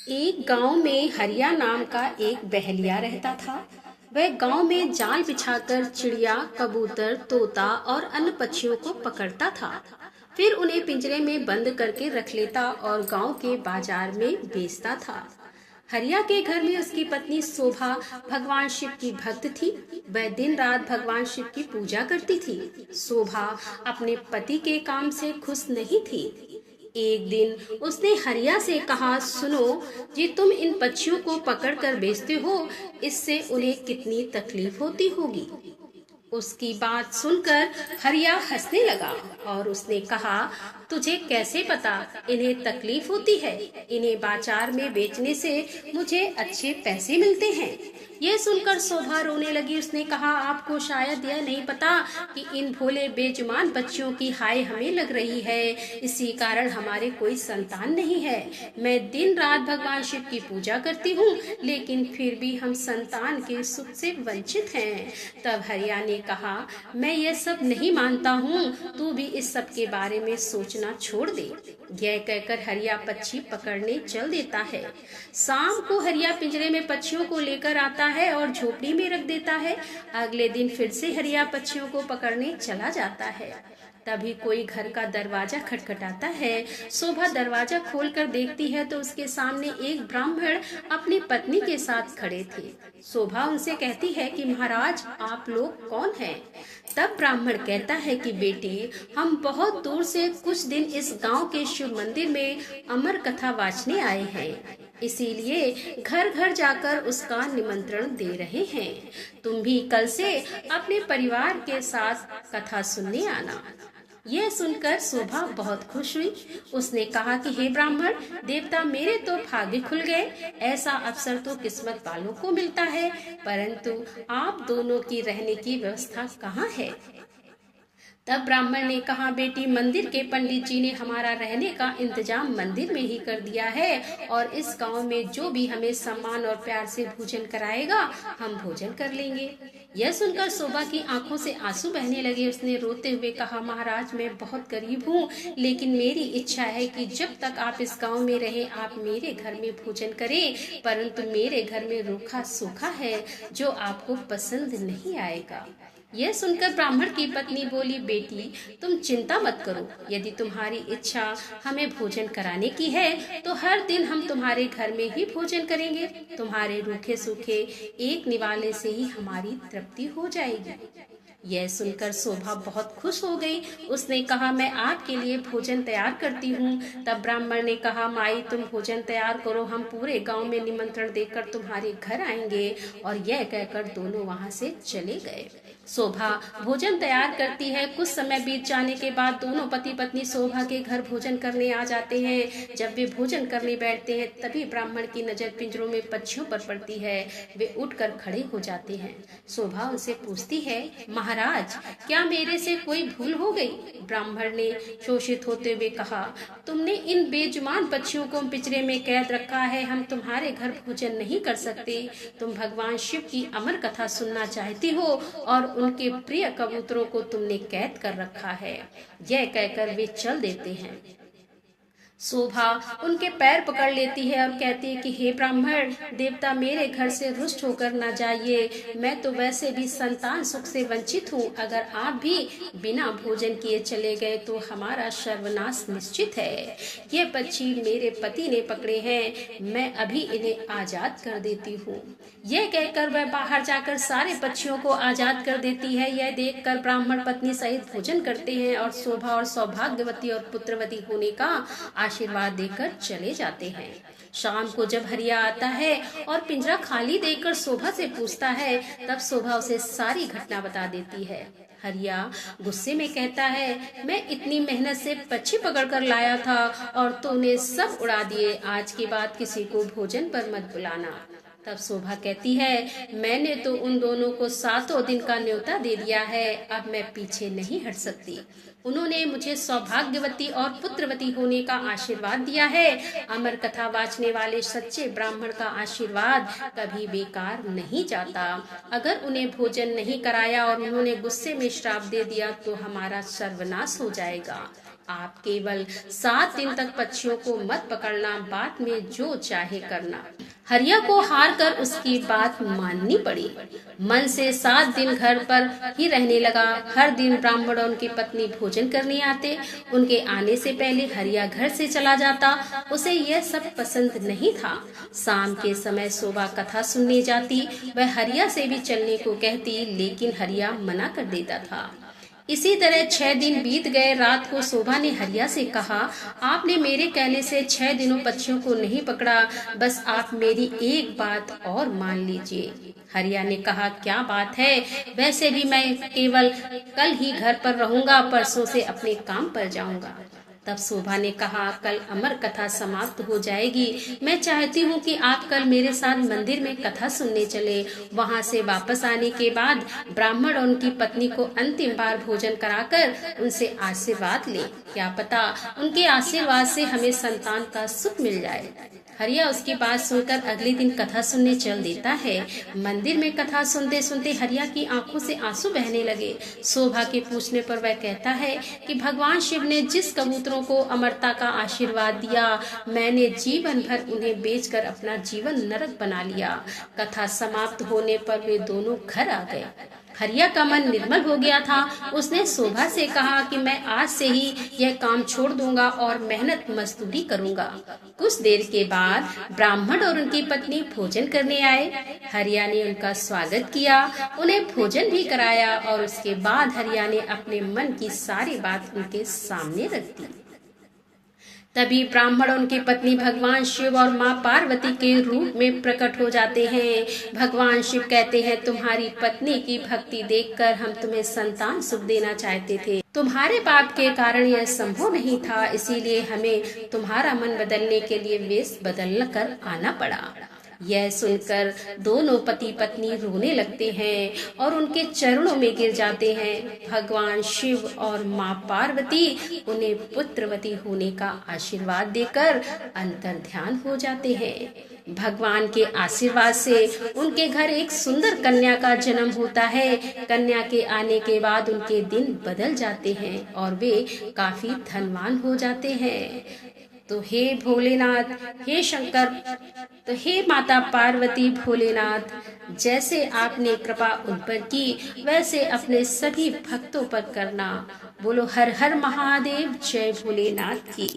एक गांव में हरिया नाम का एक बहेलिया रहता था। वह गांव में जाल बिछाकर चिड़िया, कबूतर, तोता और अन्य पक्षियों को पकड़ता था। फिर उन्हें पिंजरे में बंद करके रख लेता और गांव के बाजार में बेचता था। हरिया के घर में उसकी पत्नी शोभा भगवान शिव की भक्त थी। वह दिन रात भगवान शिव की पूजा करती थी। शोभा अपने पति के काम से खुश नहीं थी। एक दिन उसने हरिया से कहा, सुनो जी, तुम इन पक्षियों को पकड़कर बेचते हो, इससे उन्हें कितनी तकलीफ होती होगी। उसकी बात सुनकर हरिया हंसने लगा और उसने कहा, तुझे कैसे पता इन्हें तकलीफ होती है? इन्हें बाजार में बेचने से मुझे अच्छे पैसे मिलते हैं। यह सुनकर शोभा रोने लगी। उसने कहा, आपको शायद यह नहीं पता कि इन भोले बेजुबान बच्चों की हाय हमें लग रही है, इसी कारण हमारे कोई संतान नहीं है। मैं दिन रात भगवान शिव की पूजा करती हूँ, लेकिन फिर भी हम संतान के सुख से वंचित हैं। तब हरिया ने कहा, मैं ये सब नहीं मानता हूँ, तू भी इस सब के बारे में सोचना छोड़ दे। यह कहकर हरिया पक्षी पकड़ने चल देता है। शाम को हरिया पिंजरे में पक्षियों को लेकर आता है और झोपड़ी में रख देता है। अगले दिन फिर से हरिया पक्षियों को पकड़ने चला जाता है। तभी कोई घर का दरवाजा खटखटाता है। शोभा दरवाजा खोलकर देखती है तो उसके सामने एक ब्राह्मण अपनी पत्नी के साथ खड़े थे। शोभा उनसे कहती है कि महाराज, आप लोग कौन हैं? तब ब्राह्मण कहता है कि बेटी, हम बहुत दूर से कुछ दिन इस गांव के शिव मंदिर में अमर कथा वाचने आए हैं, इसीलिए घर घर जाकर उसका निमंत्रण दे रहे हैं। तुम भी कल से अपने परिवार के साथ कथा सुनने आना। यह सुनकर शोभा बहुत खुश हुई। उसने कहा कि हे ब्राह्मण देवता, मेरे तो भाग्य खुल गए। ऐसा अवसर तो किस्मत वालों को मिलता है, परंतु आप दोनों की रहने की व्यवस्था कहाँ है? तब ब्राह्मण ने कहा, बेटी, मंदिर के पंडित जी ने हमारा रहने का इंतजाम मंदिर में ही कर दिया है और इस गांव में जो भी हमें सम्मान और प्यार से भोजन कराएगा, हम भोजन कर लेंगे। यह सुनकर शोभा की आंखों से आंसू बहने लगे। उसने रोते हुए कहा, महाराज, मैं बहुत गरीब हूँ, लेकिन मेरी इच्छा है कि जब तक आप इस गांव में रहे आप मेरे घर में भोजन करें, परंतु मेरे घर में रूखा सूखा है जो आपको पसंद नहीं आएगा। यह सुनकर ब्राह्मण की पत्नी बोली, बेटी, तुम चिंता मत करो। यदि तुम्हारी इच्छा हमें भोजन कराने की है तो हर दिन हम तुम्हारे घर में ही भोजन करेंगे। तुम्हारे रूखे सूखे एक निवाले से ही हमारी तृप्ति हो जाएगी। यह सुनकर शोभा बहुत खुश हो गई। उसने कहा, मैं आपके लिए भोजन तैयार करती हूँ। तब ब्राह्मण ने कहा, माई, तुम भोजन तैयार करो, हम पूरे गांव में निमंत्रण देकर तुम्हारे घर आएंगे। और यह कहकर दोनों वहां से चले गए। शोभा भोजन तैयार करती है। कुछ समय बीत जाने के बाद दोनों पति पत्नी शोभा के घर भोजन करने आ जाते हैं। जब वे भोजन करने बैठते हैं तभी ब्राह्मण की नजर पिंजरों में पक्षियों पर पड़ती है। वे उठकर खड़े हो जाते हैं। शोभा उनसे पूछती है, महाराज, क्या मेरे से कोई भूल हो गई? ब्राह्मण ने शोषित होते हुए कहा, तुमने इन बेजुबान पक्षियों को पिंजरे में कैद रखा है, हम तुम्हारे घर भोजन नहीं कर सकते। तुम भगवान शिव की अमर कथा सुनना चाहती हो और उनके प्रिय कबूतरों को तुमने कैद कर रखा है। यह कहकर वे चल देते हैं। शोभा उनके पैर पकड़ लेती है और कहती है कि हे ब्राह्मण देवता, मेरे घर से रुष्ट होकर न जाइए। मैं तो वैसे भी संतान सुख से वंचित हूँ। अगर आप भी बिना भोजन किए चले गए तो हमारा सर्वनाश निश्चित है। ये पक्षी मेरे पति ने पकड़े हैं, मैं अभी इन्हें आजाद कर देती हूँ। यह कहकर वह बाहर जाकर सारे पक्षियों को आजाद कर देती है। यह देखकर ब्राह्मण पत्नी सहित भोजन करते हैं और शोभा और सौभाग्यवती और पुत्रवती होने का आशीर्वाद देकर चले जाते हैं। शाम को जब हरिया आता है और पिंजरा खाली देखकर शोभा से पूछता है, तब शोभा उसे सारी घटना बता देती है। हरिया गुस्से में कहता है, मैं इतनी मेहनत से पक्षी पकड़कर लाया था और तूने सब उड़ा दिए। आज के बाद किसी को भोजन पर मत बुलाना। तब शोभा कहती है, मैंने तो उन दोनों को 7 दिन का न्योता दे दिया है, अब मैं पीछे नहीं हट सकती। उन्होंने मुझे सौभाग्यवती और पुत्रवती होने का आशीर्वाद दिया है। अमर कथा वाचने वाले सच्चे ब्राह्मण का आशीर्वाद कभी बेकार नहीं जाता। अगर उन्हें भोजन नहीं कराया और उन्होंने गुस्से में श्राप दे दिया तो हमारा सर्वनाश हो जाएगा। आप केवल 7 दिन तक पक्षियों को मत पकड़ना, बाद में जो चाहे करना। हरिया को हार कर उसकी बात माननी पड़ी। मन से 7 दिन घर पर ही रहने लगा। हर दिन ब्राह्मण और उनकी पत्नी भोजन करने आते। उनके आने से पहले हरिया घर से चला जाता। उसे यह सब पसंद नहीं था। शाम के समय शोभा कथा सुनने जाती। वह हरिया से भी चलने को कहती, लेकिन हरिया मना कर देता था। इसी तरह 6 दिन बीत गए। रात को शोभा ने हरिया से कहा, आपने मेरे कहने से 6 दिनों पक्षियों को नहीं पकड़ा, बस आप मेरी एक बात और मान लीजिए। हरिया ने कहा, क्या बात है? वैसे भी मैं केवल कल ही घर पर रहूंगा, परसों से अपने काम पर जाऊंगा। तब शोभा ने कहा, कल अमर कथा समाप्त हो जाएगी। मैं चाहती हूँ कि आप कल मेरे साथ मंदिर में कथा सुनने चले। वहाँ से वापस आने के बाद ब्राह्मण और उनकी पत्नी को अंतिम बार भोजन कराकर उनसे आशीर्वाद ले। क्या पता उनके आशीर्वाद से हमें संतान का सुख मिल जाए। हरिया उसकी बात सुनकर अगले दिन कथा सुनने चल देता है। मंदिर में कथा सुनते सुनते हरिया की आंखों से आंसू बहने लगे। शोभा के पूछने पर वह कहता है कि भगवान शिव ने जिस कबूतरों को अमरता का आशीर्वाद दिया, मैंने जीवन भर उन्हें बेचकर अपना जीवन नरक बना लिया। कथा समाप्त होने पर वे दोनों घर आ गए। हरिया का मन निर्मल हो गया था। उसने शोभा से कहा कि मैं आज से ही यह काम छोड़ दूंगा और मेहनत मजदूरी करूंगा। कुछ देर के बाद ब्राह्मण और उनकी पत्नी भोजन करने आए। हरिया ने उनका स्वागत किया, उन्हें भोजन भी कराया और उसके बाद हरिया ने अपने मन की सारी बात उनके सामने रख दी। तभी ब्राह्मण और उनकी पत्नी भगवान शिव और माँ पार्वती के रूप में प्रकट हो जाते हैं। भगवान शिव कहते हैं, तुम्हारी पत्नी की भक्ति देखकर हम तुम्हें संतान सुख देना चाहते थे। तुम्हारे पाप के कारण यह संभव नहीं था, इसीलिए हमें तुम्हारा मन बदलने के लिए वेश बदल कर आना पड़ा। यह सुनकर दोनों पति पत्नी रोने लगते हैं और उनके चरणों में गिर जाते हैं। भगवान शिव और माँ पार्वती उन्हें पुत्रवती होने का आशीर्वाद देकर अंतर्ध्यान हो जाते हैं। भगवान के आशीर्वाद से उनके घर एक सुंदर कन्या का जन्म होता है। कन्या के आने के बाद उनके दिन बदल जाते हैं और वे काफी धनवान हो जाते हैं। तो हे भोलेनाथ, हे शंकर, तो हे माता पार्वती भोलेनाथ, जैसे आपने कृपा उन पर की वैसे अपने सभी भक्तों पर करना। बोलो हर हर महादेव, जय भोलेनाथ की।